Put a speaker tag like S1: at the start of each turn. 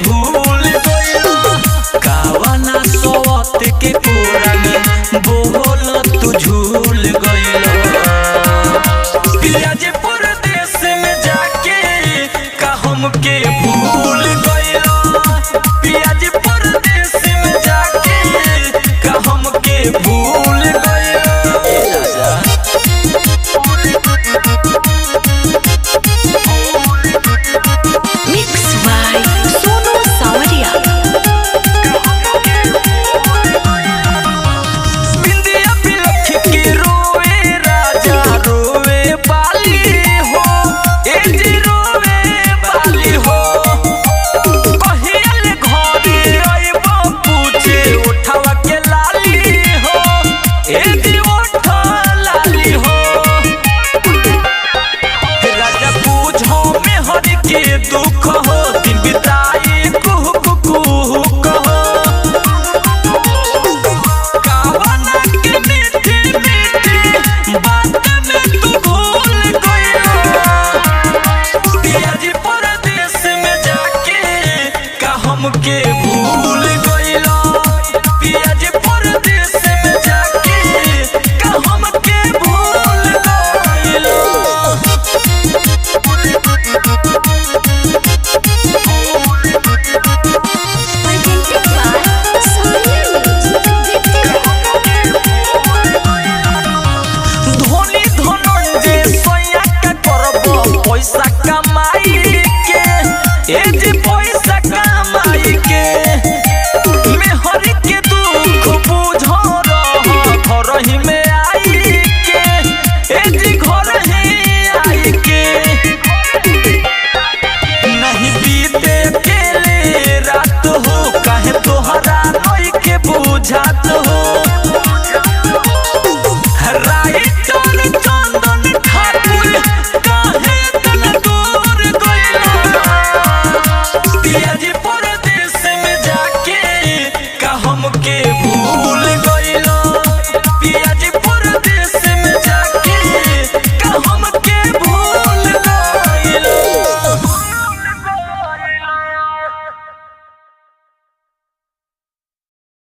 S1: भूल गइलो कावना सोवत के कोरा में बोल तू झूल गइलो पियाज परदेस में जाके का हमके भूल गइलो पियाज परदेस में जाके का हमके भूल गइलो के दुख हो दिन बिताई कुहू कुहू कहो कावना के मीठी मीठी बात में तू भूल गइलो पियाज परदेस में जाके का हमके भूल गइलो पियाज परदेस में जाके का हमके भूल गइलो पैसा कमाई के ए जी पैसा